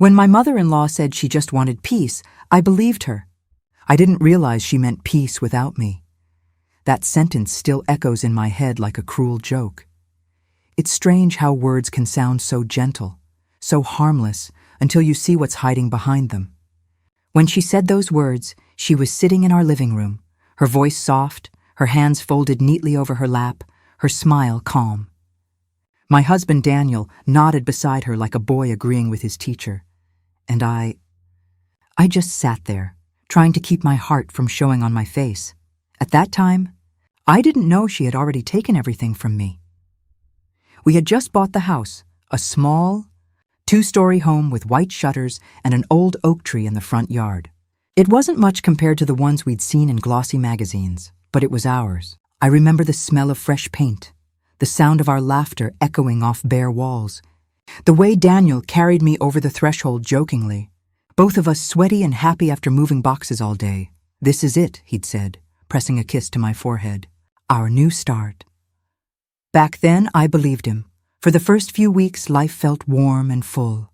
When my mother-in-law said she just wanted peace, I believed her. I didn't realize she meant peace without me. That sentence still echoes in my head like a cruel joke. It's strange how words can sound so gentle, so harmless, until you see what's hiding behind them. When she said those words, she was sitting in our living room, her voice soft, her hands folded neatly over her lap, her smile calm. My husband Daniel nodded beside her like a boy agreeing with his teacher. And I just sat there, trying to keep my heart from showing on my face. At that time, I didn't know she had already taken everything from me. We had just bought the house, a small, 2-story home with white shutters and an old oak tree in the front yard. It wasn't much compared to the ones we'd seen in glossy magazines, but it was ours. I remember the smell of fresh paint, the sound of our laughter echoing off bare walls, the way Daniel carried me over the threshold jokingly, both of us sweaty and happy after moving boxes all day. "This is it," he'd said, pressing a kiss to my forehead. "Our new start." Back then, I believed him. For the first few weeks, life felt warm and full.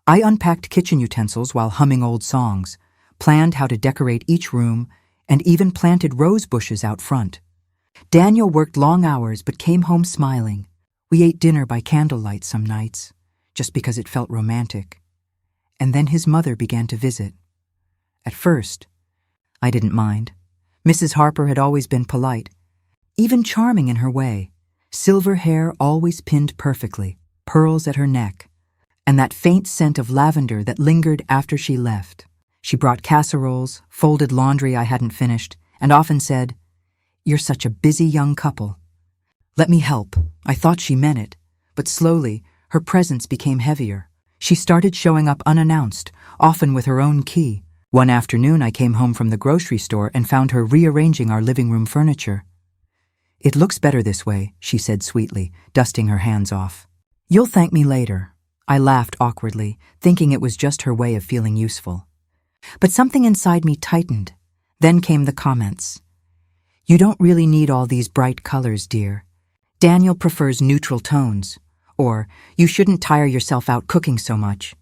I unpacked kitchen utensils while humming old songs, planned how to decorate each room, and even planted rose bushes out front. Daniel worked long hours but came home smiling. We ate dinner by candlelight some nights, just because it felt romantic. And then his mother began to visit. At first, I didn't mind. Mrs. Harper had always been polite, even charming in her way. Silver hair always pinned perfectly, pearls at her neck, and that faint scent of lavender that lingered after she left. She brought casseroles, folded laundry I hadn't finished, and often said, "You're such a busy young couple. Let me help." I thought she meant it, but slowly, her presence became heavier. She started showing up unannounced, often with her own key. One afternoon, I came home from the grocery store and found her rearranging our living room furniture. "It looks better this way," she said sweetly, dusting her hands off. "You'll thank me later." I laughed awkwardly, thinking it was just her way of feeling useful. But something inside me tightened. Then came the comments. "You don't really need all these bright colors, dear. Daniel prefers neutral tones." Or, "You shouldn't tire yourself out cooking so much.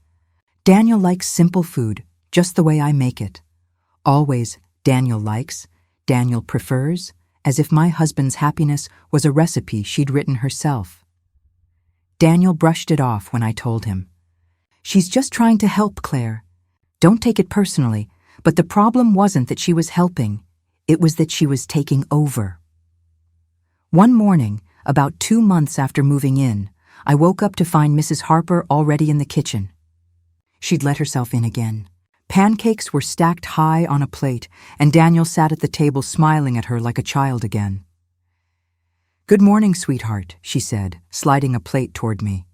Daniel likes simple food, just the way I make it." Always, Daniel likes, Daniel prefers, as if my husband's happiness was a recipe she'd written herself. Daniel brushed it off when I told him. "She's just trying to help, Claire. Don't take it personally, but the problem wasn't that she was helping. It was that she was taking over." One morning, about 2 months after moving in, I woke up to find Mrs. Harper already in the kitchen. She'd let herself in again. Pancakes were stacked high on a plate, and Daniel sat at the table smiling at her like a child again. "Good morning, sweetheart," she said, sliding a plate toward me.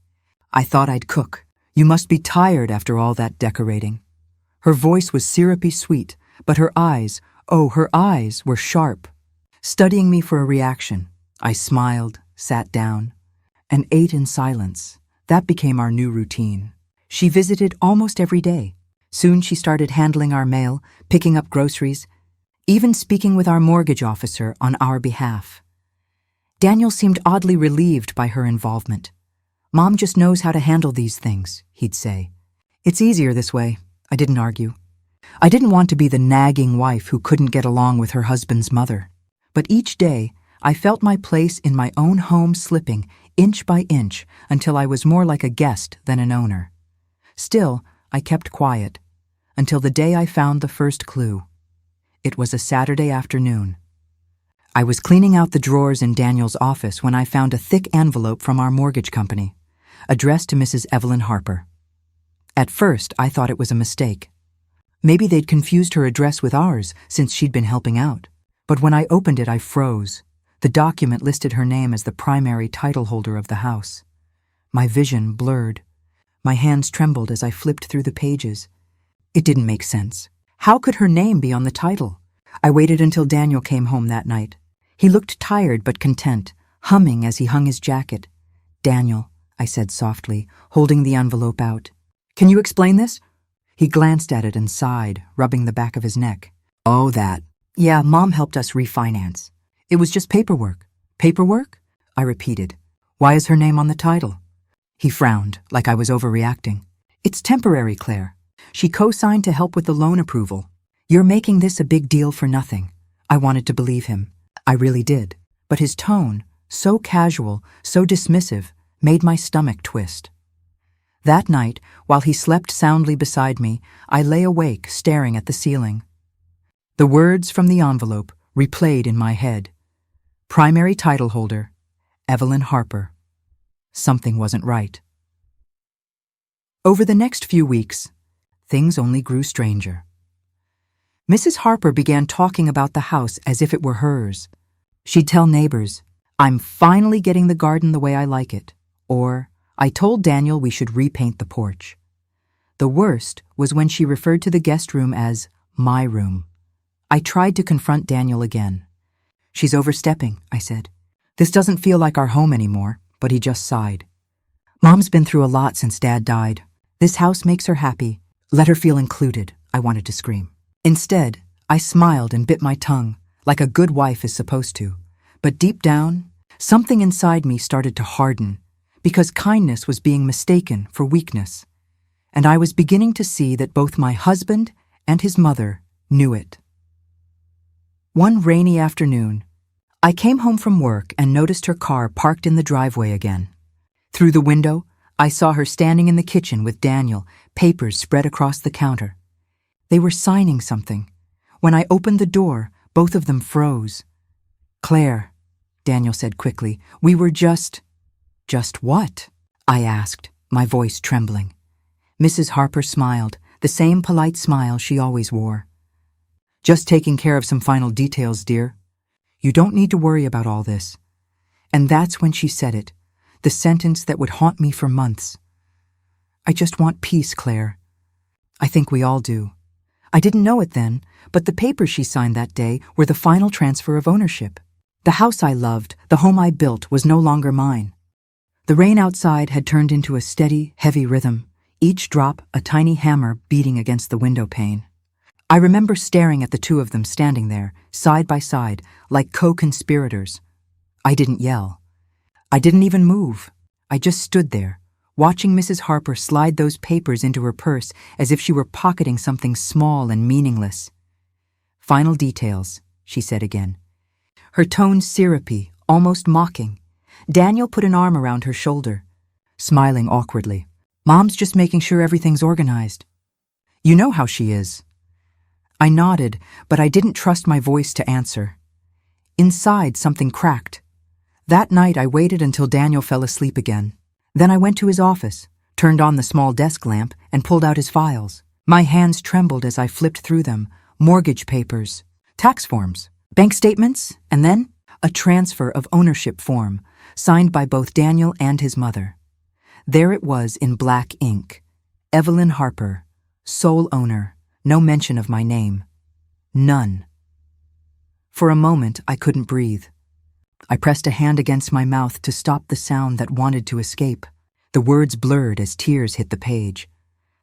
"I thought I'd cook. You must be tired after all that decorating." Her voice was syrupy sweet, but her eyes, her eyes were sharp, studying me for a reaction. I smiled, sat down, and ate in silence. That became our new routine. She visited almost every day. Soon she started handling our mail, picking up groceries, even speaking with our mortgage officer on our behalf. Daniel seemed oddly relieved by her involvement. "Mom just knows how to handle these things," he'd say. "It's easier this way." I didn't argue. I didn't want to be the nagging wife who couldn't get along with her husband's mother. But each day, I felt my place in my own home slipping, inch by inch, until I was more like a guest than an owner. Still, I kept quiet, until the day I found the first clue. It was a Saturday afternoon. I was cleaning out the drawers in Daniel's office when I found a thick envelope from our mortgage company, addressed to Mrs. Evelyn Harper. At first, I thought it was a mistake. Maybe they'd confused her address with ours since she'd been helping out. But when I opened it, I froze. The document listed her name as the primary title holder of the house. My vision blurred. My hands trembled as I flipped through the pages. It didn't make sense. How could her name be on the title? I waited until Daniel came home that night. He looked tired but content, humming as he hung his jacket. "Daniel," I said softly, holding the envelope out. "Can you explain this?" He glanced at it and sighed, rubbing the back of his neck. "Oh, that. Yeah, Mom helped us refinance. It was just paperwork." "Paperwork?" I repeated. "Why is her name on the title?" He frowned, like I was overreacting. It's temporary, Claire. She co-signed to help with the loan approval. You're making this a big deal for nothing. I wanted to believe him. I really did. But his tone, so casual, so dismissive, made my stomach twist. That night, while he slept soundly beside me, I lay awake staring at the ceiling. The words from the envelope replayed in my head. Primary title holder, Evelyn Harper. Something wasn't right. Over the next few weeks, things only grew stranger. Mrs. Harper began talking about the house as if it were hers. She'd tell neighbors, "I'm finally getting the garden the way I like it," or, "I told Daniel we should repaint the porch." The worst was when she referred to the guest room as my room. I tried to confront Daniel again. "She's overstepping," I said. "This doesn't feel like our home anymore," but he just sighed. "Mom's been through a lot since Dad died. This house makes her happy. Let her feel included," I wanted to scream. Instead, I smiled and bit my tongue, like a good wife is supposed to. But deep down, something inside me started to harden, because kindness was being mistaken for weakness. And I was beginning to see that both my husband and his mother knew it. One rainy afternoon, I came home from work and noticed her car parked in the driveway again. Through the window, I saw her standing in the kitchen with Daniel, papers spread across the counter. They were signing something. When I opened the door, both of them froze. "Claire," Daniel said quickly, "we were just—" "Just what?" I asked, my voice trembling. Mrs. Harper smiled, the same polite smile she always wore. "Just taking care of some final details, dear. You don't need to worry about all this." And that's when she said it, the sentence that would haunt me for months. "I just want peace, Claire." I think we all do. I didn't know it then, but the papers she signed that day were the final transfer of ownership. The house I loved, the home I built, was no longer mine. The rain outside had turned into a steady, heavy rhythm, each drop a tiny hammer beating against the window pane. I remember staring at the two of them standing there, side by side, like co-conspirators. I didn't yell. I didn't even move. I just stood there, watching Mrs. Harper slide those papers into her purse as if she were pocketing something small and meaningless. "Final details," she said again. Her tone syrupy, almost mocking. Daniel put an arm around her shoulder, smiling awkwardly. "Mom's just making sure everything's organized. You know how she is." I nodded, but I didn't trust my voice to answer. Inside, something cracked. That night, I waited until Daniel fell asleep again. Then I went to his office, turned on the small desk lamp, and pulled out his files. My hands trembled as I flipped through them. Mortgage papers, tax forms, bank statements, and then a transfer of ownership form, signed by both Daniel and his mother. There it was in black ink. Evelyn Harper, sole owner, no mention of my name. None. For a moment, I couldn't breathe. I pressed a hand against my mouth to stop the sound that wanted to escape. The words blurred as tears hit the page.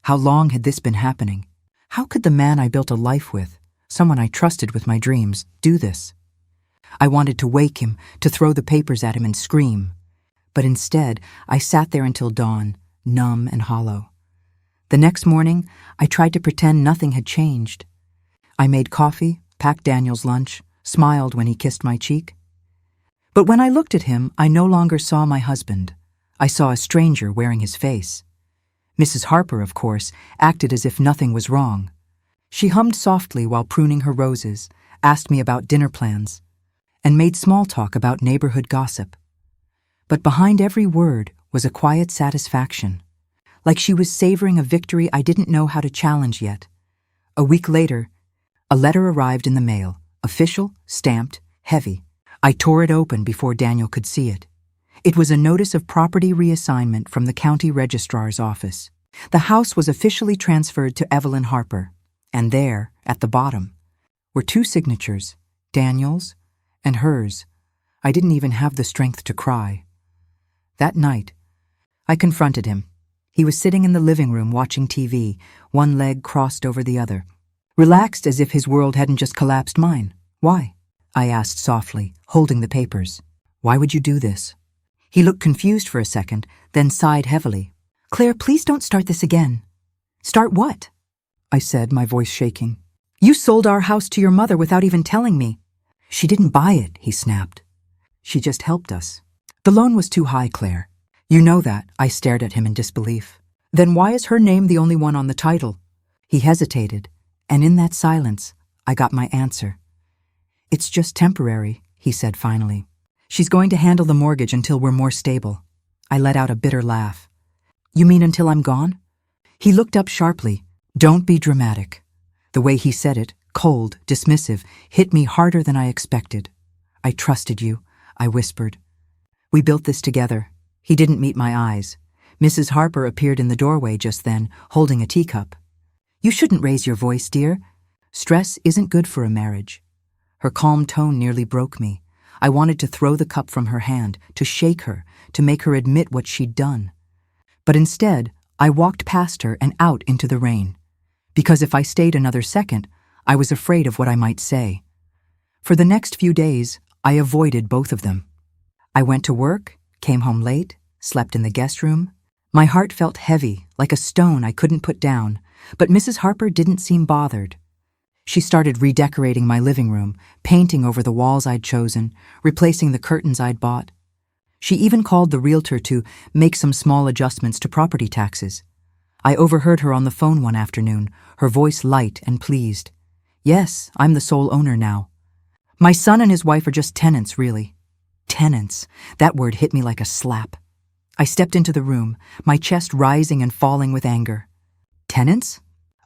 How long had this been happening? How could the man I built a life with, someone I trusted with my dreams, do this? I wanted to wake him, to throw the papers at him and scream. But instead, I sat there until dawn, numb and hollow. The next morning, I tried to pretend nothing had changed. I made coffee, packed Daniel's lunch, smiled when he kissed my cheek. But when I looked at him, I no longer saw my husband. I saw a stranger wearing his face. Mrs. Harper, of course, acted as if nothing was wrong. She hummed softly while pruning her roses, asked me about dinner plans, and made small talk about neighborhood gossip. But behind every word was a quiet satisfaction, like she was savoring a victory I didn't know how to challenge yet. A week later, a letter arrived in the mail, official, stamped, heavy. I tore it open before Daniel could see it. It was a notice of property reassignment from the county registrar's office. The house was officially transferred to Evelyn Harper, and there, at the bottom, were two signatures, Daniel's and hers. I didn't even have the strength to cry. That night, I confronted him. He was sitting in the living room watching TV, one leg crossed over the other, relaxed as if his world hadn't just collapsed mine. "Why?" I asked softly, holding the papers. "Why would you do this?" He looked confused for a second, then sighed heavily. "Claire, please don't start this again. Start what? I said, my voice shaking. You sold our house to your mother without even telling me. She didn't buy it, he snapped. She just helped us. The loan was too high, Claire. You know that, I stared at him in disbelief. Then why is her name the only one on the title? He hesitated, and in that silence, I got my answer. It's just temporary, he said finally. She's going to handle the mortgage until we're more stable. I let out a bitter laugh. You mean until I'm gone? He looked up sharply. Don't be dramatic. The way he said it, cold, dismissive, hit me harder than I expected. I trusted you, I whispered. We built this together. He didn't meet my eyes. Mrs. Harper appeared in the doorway just then, holding a teacup. You shouldn't raise your voice, dear. Stress isn't good for a marriage. Her calm tone nearly broke me. I wanted to throw the cup from her hand, to shake her, to make her admit what she'd done. But instead, I walked past her and out into the rain. Because if I stayed another second, I was afraid of what I might say. For the next few days, I avoided both of them. I went to work, came home late, slept in the guest room. My heart felt heavy, like a stone I couldn't put down, but Mrs. Harper didn't seem bothered. She started redecorating my living room, painting over the walls I'd chosen, replacing the curtains I'd bought. She even called the realtor to make some small adjustments to property taxes. I overheard her on the phone one afternoon, her voice light and pleased. Yes, I'm the sole owner now. My son and his wife are just tenants, really. Tenants. That word hit me like a slap. I stepped into the room, my chest rising and falling with anger. Tenants?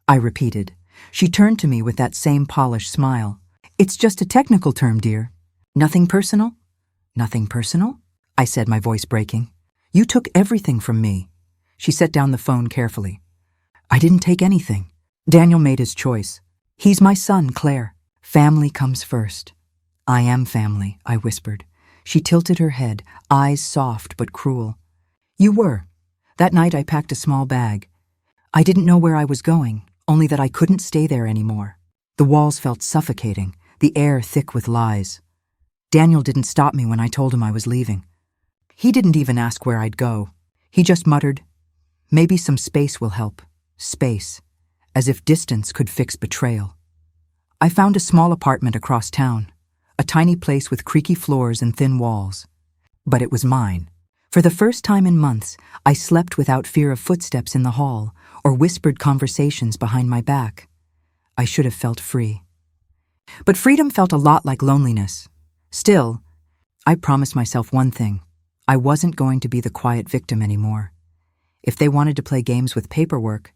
I repeated. She turned to me with that same polished smile. It's just a technical term, dear. Nothing personal? Nothing personal? I said, my voice breaking. You took everything from me. She set down the phone carefully. I didn't take anything. Daniel made his choice. He's my son, Claire. Family comes first. I am family, I whispered. She tilted her head, eyes soft but cruel. You were. That night I packed a small bag. I didn't know where I was going, only that I couldn't stay there anymore. The walls felt suffocating, the air thick with lies. Daniel didn't stop me when I told him I was leaving. He didn't even ask where I'd go. He just muttered, maybe some space will help. Space. As if distance could fix betrayal. I found a small apartment across town, a tiny place with creaky floors and thin walls. But it was mine. For the first time in months, I slept without fear of footsteps in the hall or whispered conversations behind my back. I should have felt free. But freedom felt a lot like loneliness. Still, I promised myself one thing. I wasn't going to be the quiet victim anymore. If they wanted to play games with paperwork,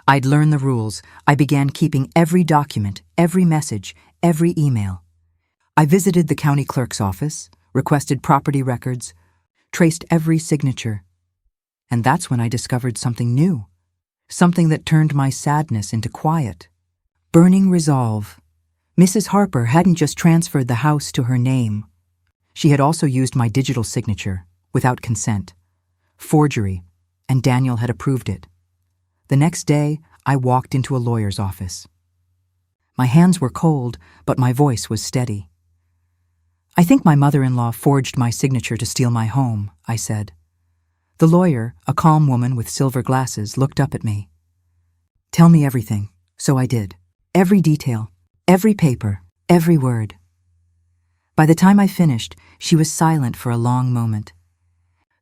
I'd learn the rules. I began keeping every document, every message, every email. I visited the county clerk's office, requested property records, traced every signature. And that's when I discovered something new, something that turned my sadness into quiet. Burning resolve. Mrs. Harper hadn't just transferred the house to her name. She had also used my digital signature, without consent. Forgery, and Daniel had approved it. The next day, I walked into a lawyer's office. My hands were cold, but my voice was steady. I think my mother-in-law forged my signature to steal my home, I said. The lawyer, a calm woman with silver glasses, looked up at me. Tell me everything. So I did. Every detail, every paper, every word. By the time I finished, she was silent for a long moment.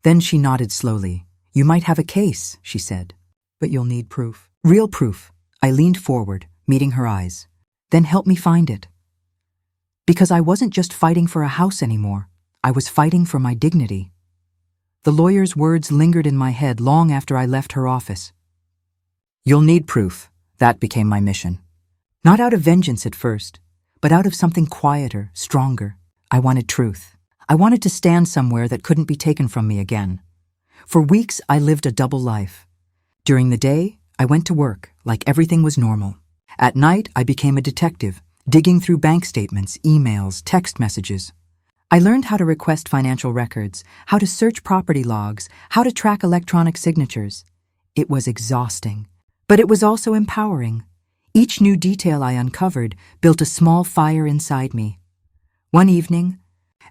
Then she nodded slowly. You might have a case, she said, but you'll need proof. Real proof. I leaned forward, meeting her eyes. Then help me find it. Because I wasn't just fighting for a house anymore. I was fighting for my dignity. The lawyer's words lingered in my head long after I left her office. You'll need proof. That became my mission. Not out of vengeance at first, but out of something quieter, stronger. I wanted truth. I wanted to stand somewhere that couldn't be taken from me again. For weeks, I lived a double life. During the day, I went to work like everything was normal. At night, I became a detective, digging through bank statements, emails, text messages. I learned how to request financial records, how to search property logs, how to track electronic signatures. It was exhausting, but it was also empowering. Each new detail I uncovered built a small fire inside me. One evening,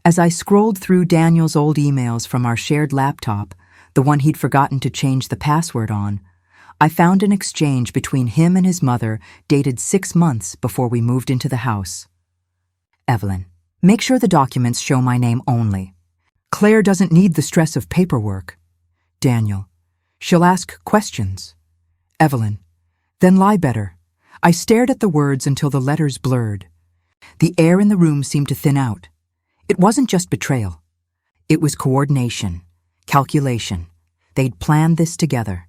as I scrolled through Daniel's old emails from our shared laptop, the one he'd forgotten to change the password on, I found an exchange between him and his mother dated 6 months before we moved into the house. Evelyn, make sure the documents show my name only. Claire doesn't need the stress of paperwork. Daniel, she'll ask questions. Evelyn, then lie better. I stared at the words until the letters blurred. The air in the room seemed to thin out. It wasn't just betrayal. It was coordination, calculation. They'd planned this together.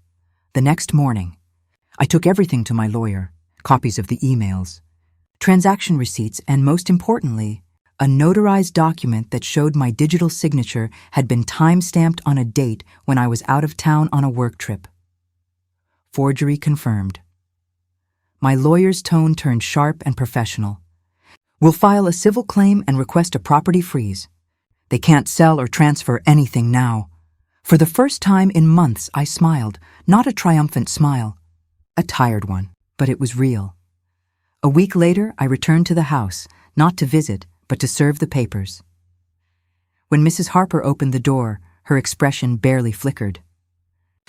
The next morning, I took everything to my lawyer, copies of the emails, transaction receipts, and most importantly, a notarized document that showed my digital signature had been time-stamped on a date when I was out of town on a work trip. Forgery confirmed. My lawyer's tone turned sharp and professional. We'll file a civil claim and request a property freeze. They can't sell or transfer anything now. For the first time in months, I smiled, not a triumphant smile, a tired one, but it was real. A week later, I returned to the house, not to visit, but to serve the papers. When Mrs. Harper opened the door, her expression barely flickered.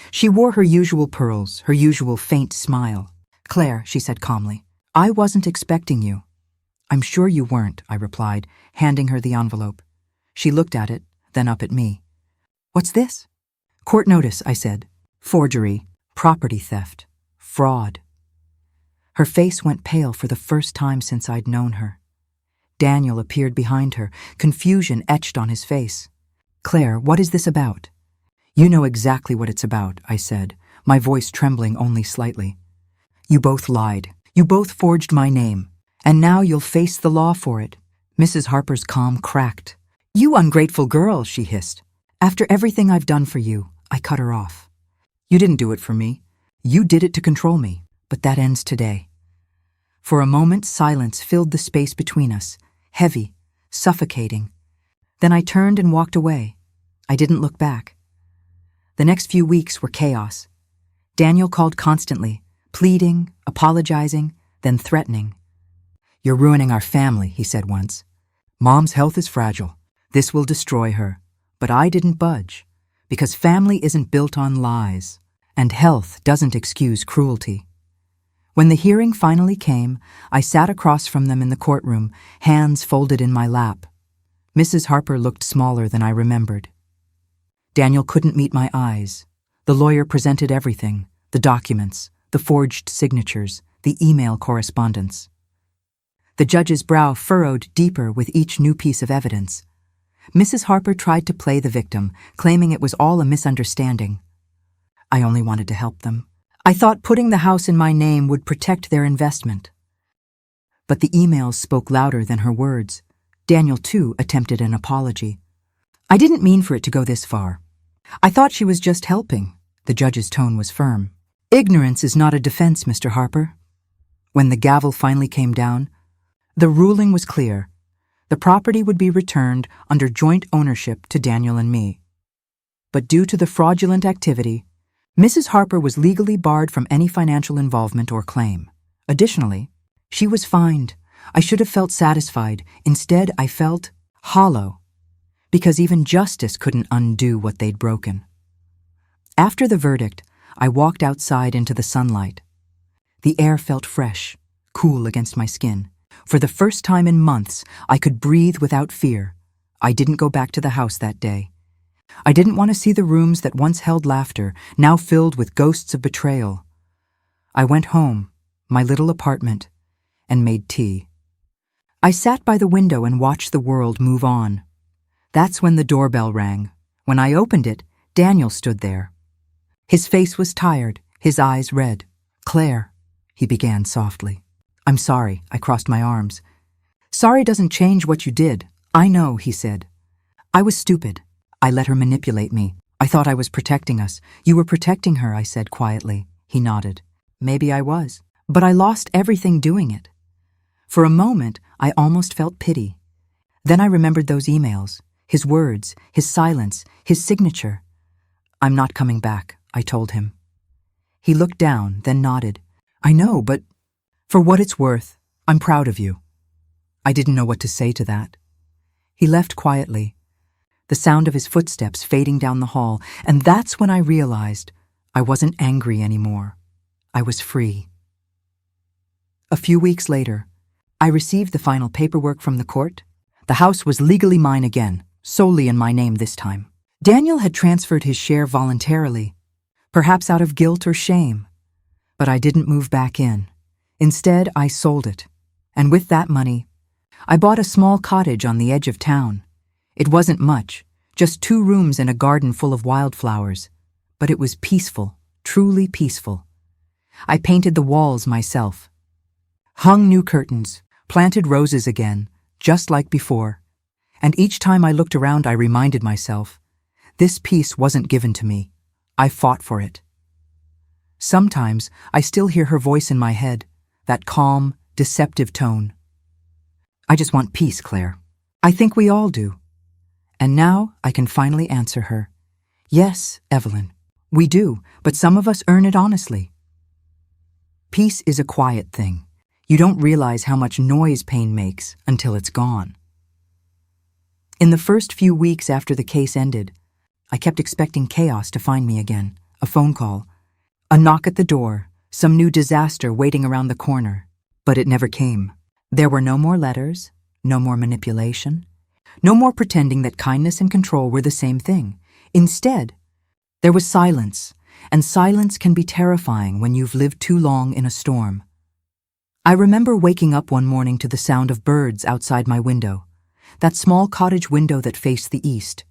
She wore her usual pearls, her usual faint smile. "Claire," she said calmly, "I wasn't expecting you." "I'm sure you weren't," I replied, handing her the envelope. She looked at it, then up at me. "What's this?" "Court notice," I said. "Forgery, property theft, fraud." Her face went pale for the first time since I'd known her. Daniel appeared behind her, confusion etched on his face. "Claire, what is this about?" "You know exactly what it's about," I said, my voice trembling only slightly. "You both lied. You both forged my name. And now you'll face the law for it." Mrs. Harper's calm cracked. "You ungrateful girl," she hissed. "After everything I've done for you," I cut her off. "You didn't do it for me. You did it to control me. But that ends today." For a moment, silence filled the space between us, heavy, suffocating. Then I turned and walked away. I didn't look back. The next few weeks were chaos. Daniel called constantly, pleading, apologizing, then threatening. "You're ruining our family," he said once. "Mom's health is fragile. This will destroy her." But I didn't budge, because family isn't built on lies, and health doesn't excuse cruelty. When the hearing finally came, I sat across from them in the courtroom, hands folded in my lap. Mrs. Harper looked smaller than I remembered. Daniel couldn't meet my eyes. The lawyer presented everything, the documents, the forged signatures, the email correspondence. The judge's brow furrowed deeper with each new piece of evidence. Mrs. Harper tried to play the victim, claiming it was all a misunderstanding. I only wanted to help them. I thought putting the house in my name would protect their investment. But the emails spoke louder than her words. Daniel, too, attempted an apology. "I didn't mean for it to go this far. I thought she was just helping." The judge's tone was firm. "Ignorance is not a defense, Mr. Harper." When the gavel finally came down, the ruling was clear. The property would be returned under joint ownership to Daniel and me. But due to the fraudulent activity, Mrs. Harper was legally barred from any financial involvement or claim. Additionally, she was fined. I should have felt satisfied. Instead, I felt hollow, because even justice couldn't undo what they'd broken. After the verdict, I walked outside into the sunlight. The air felt fresh, cool against my skin. For the first time in months, I could breathe without fear. I didn't go back to the house that day. I didn't want to see the rooms that once held laughter, now filled with ghosts of betrayal. I went home, my little apartment, and made tea. I sat by the window and watched the world move on. That's when the doorbell rang. When I opened it, Daniel stood there. His face was tired, his eyes red. "Claire," he began softly. "I'm sorry," I crossed my arms. "Sorry doesn't change what you did." "I know," he said. "I was stupid. I let her manipulate me. I thought I was protecting us." "You were protecting her," I said quietly. He nodded. "Maybe I was. But I lost everything doing it." For a moment, I almost felt pity. Then I remembered those emails, his words, his silence, his signature. "I'm not coming back," I told him. He looked down, then nodded. "I know, but for what it's worth, I'm proud of you." I didn't know what to say to that. He left quietly, the sound of his footsteps fading down the hall, and that's when I realized I wasn't angry anymore. I was free. A few weeks later, I received the final paperwork from the court. The house was legally mine again, solely in my name this time. Daniel had transferred his share voluntarily, perhaps out of guilt or shame. But I didn't move back in. Instead, I sold it. And with that money, I bought a small cottage on the edge of town. It wasn't much, just 2 rooms and a garden full of wildflowers. But it was peaceful, truly peaceful. I painted the walls myself, hung new curtains, planted roses again, just like before. And each time I looked around, I reminded myself, this peace wasn't given to me. I fought for it. Sometimes I still hear her voice in my head, that calm, deceptive tone. I just want peace, Claire. I think we all do. And now I can finally answer her. Yes, Evelyn, we do, but some of us earn it honestly. Peace is a quiet thing. You don't realize how much noise pain makes until it's gone. In the first few weeks after the case ended, I kept expecting chaos to find me again. A phone call, a knock at the door, some new disaster waiting around the corner. But it never came. There were no more letters, no more manipulation, no more pretending that kindness and control were the same thing. Instead, there was silence, and silence can be terrifying when you've lived too long in a storm. I remember waking up one morning to the sound of birds outside my window, that small cottage window that faced the east.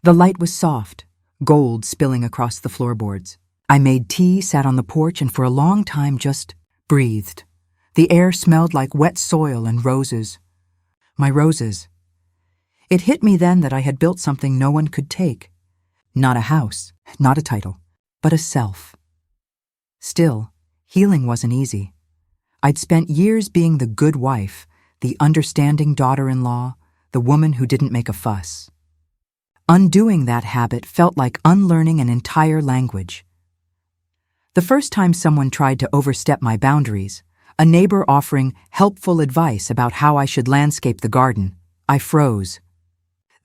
The light was soft, gold spilling across the floorboards. I made tea, sat on the porch, and for a long time just breathed. The air smelled like wet soil and roses. My roses. It hit me then that I had built something no one could take. Not a house, not a title, but a self. Still, healing wasn't easy. I'd spent years being the good wife, the understanding daughter-in-law, the woman who didn't make a fuss. Undoing that habit felt like unlearning an entire language. The first time someone tried to overstep my boundaries, a neighbor offering helpful advice about how I should landscape the garden, I froze.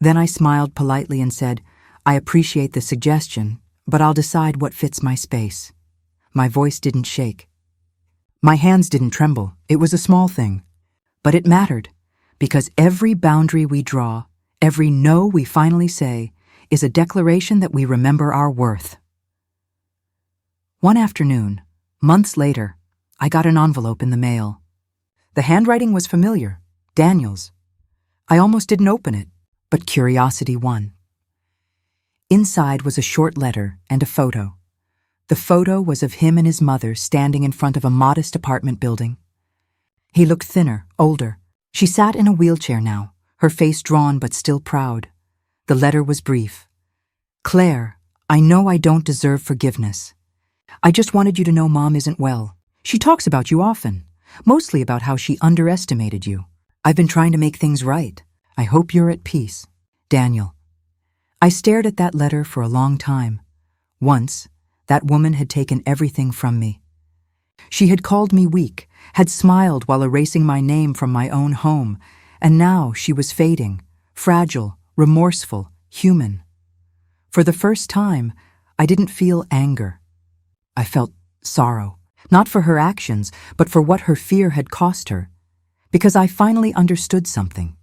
Then I smiled politely and said, I appreciate the suggestion, but I'll decide what fits my space. My voice didn't shake. My hands didn't tremble. It was a small thing. But it mattered, because every boundary we draw, every no we finally say, is a declaration that we remember our worth. One afternoon, months later, I got an envelope in the mail. The handwriting was familiar, Daniel's. I almost didn't open it, but curiosity won. Inside was a short letter and a photo. The photo was of him and his mother standing in front of a modest apartment building. He looked thinner, older. She sat in a wheelchair now, her face drawn but still proud. The letter was brief. Claire, I know I don't deserve forgiveness. I just wanted you to know Mom isn't well. She talks about you often, mostly about how she underestimated you. I've been trying to make things right. I hope you're at peace. Daniel. I stared at that letter for a long time. Once, that woman had taken everything from me. She had called me weak, had smiled while erasing my name from my own home, and now she was fading, fragile, remorseful, human. For the first time, I didn't feel anger. I felt sorrow, not for her actions, but for what her fear had cost her, because I finally understood something.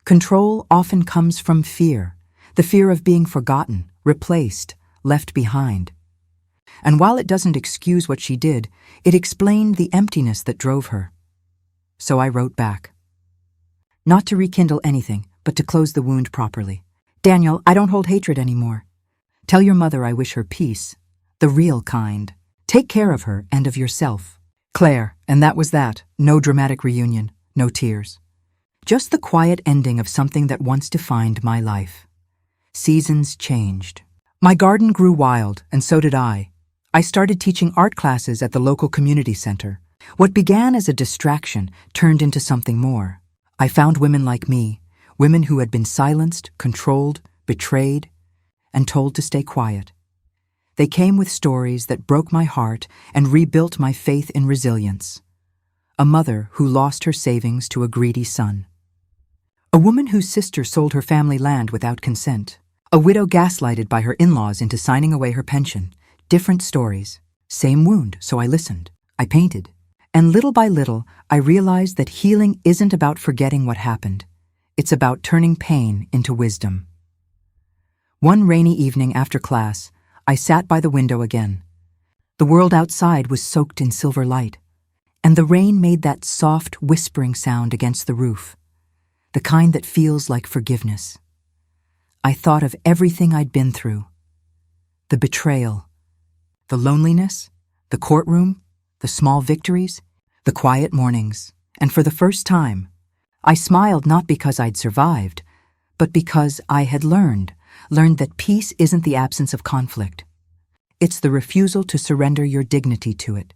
Control often comes from fear, the fear of being forgotten, replaced, left behind. And while it doesn't excuse what she did, it explained the emptiness that drove her. So I wrote back. Not to rekindle anything, but to close the wound properly. Daniel, I don't hold hatred anymore. Tell your mother I wish her peace, the real kind. Take care of her and of yourself. Claire, and that was that. No dramatic reunion, no tears. Just the quiet ending of something that once defined my life. Seasons changed. My garden grew wild, and so did I. I started teaching art classes at the local community center. What began as a distraction turned into something more. I found women like me, women who had been silenced, controlled, betrayed, and told to stay quiet. They came with stories that broke my heart and rebuilt my faith in resilience. A mother who lost her savings to a greedy son. A woman whose sister sold her family land without consent. A widow gaslighted by her in-laws into signing away her pension. Different stories, Same wound, so I listened. I painted. And little by little, I realized that healing isn't about forgetting what happened. It's about turning pain into wisdom. One rainy evening after class, I sat by the window again. The world outside was soaked in silver light, and the rain made that soft, whispering sound against the roof, the kind that feels like forgiveness. I thought of everything I'd been through. The betrayal, the loneliness, the courtroom, the small victories, the quiet mornings, and for the first time, I smiled not because I'd survived, but because I had learned that peace isn't the absence of conflict. It's the refusal to surrender your dignity to it.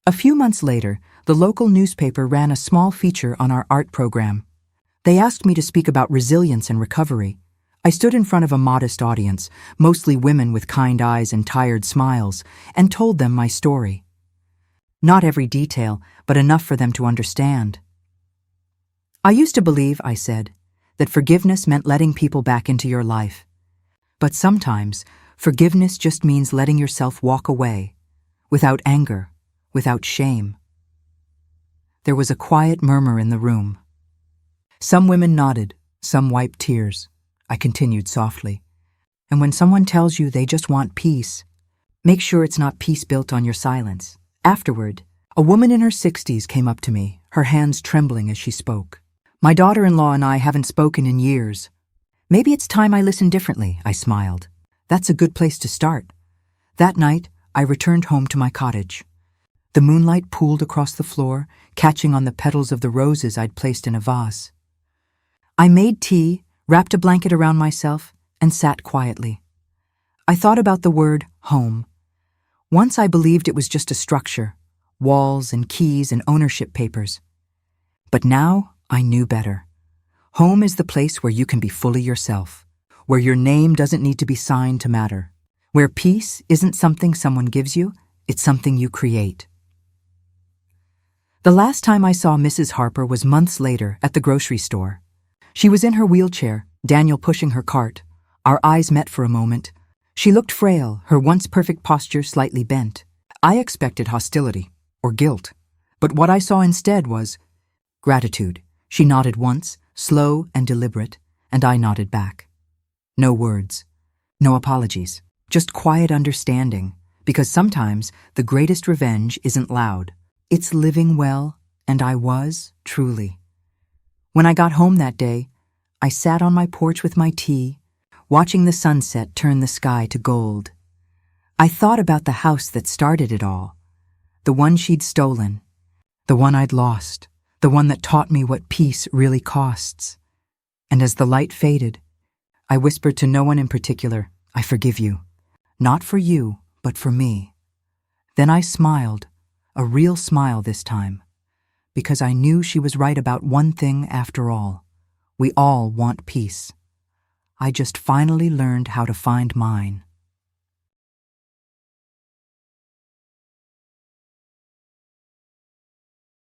A few months later, the local newspaper ran a small feature on our art program. They asked me to speak about resilience and recovery. I stood in front of a modest audience, mostly women with kind eyes and tired smiles, and told them my story. Not every detail, but enough for them to understand. I used to believe, I said, that forgiveness meant letting people back into your life. But sometimes, forgiveness just means letting yourself walk away, without anger, without shame. There was a quiet murmur in the room. Some women nodded, some wiped tears. I continued softly. And when someone tells you they just want peace, make sure it's not peace built on your silence. Afterward, a woman in her 60s came up to me, her hands trembling as she spoke. My daughter-in-law and I haven't spoken in years. Maybe it's time I listened differently, I smiled. That's a good place to start. That night, I returned home to my cottage. The moonlight pooled across the floor, catching on the petals of the roses I'd placed in a vase. I made tea, wrapped a blanket around myself, and sat quietly. I thought about the word home. Once I believed it was just a structure, walls and keys and ownership papers. But now I knew better. Home is the place where you can be fully yourself, where your name doesn't need to be signed to matter, where peace isn't something someone gives you, it's something you create. The last time I saw Mrs. Harper was months later at the grocery store. She was in her wheelchair, Daniel pushing her cart. Our eyes met for a moment. She looked frail, her once perfect posture slightly bent. I expected hostility, or guilt, but what I saw instead was gratitude. She nodded once, slow and deliberate, and I nodded back. No words, no apologies, just quiet understanding, because sometimes the greatest revenge isn't loud. It's living well, and I was, truly. When I got home that day, I sat on my porch with my tea, watching the sunset turn the sky to gold. I thought about the house that started it all, the one she'd stolen, the one I'd lost, the one that taught me what peace really costs. And as the light faded, I whispered to no one in particular, I forgive you. Not for you, but for me. Then I smiled, a real smile this time, because I knew she was right about one thing after all. We all want peace. I just finally learned how to find mine.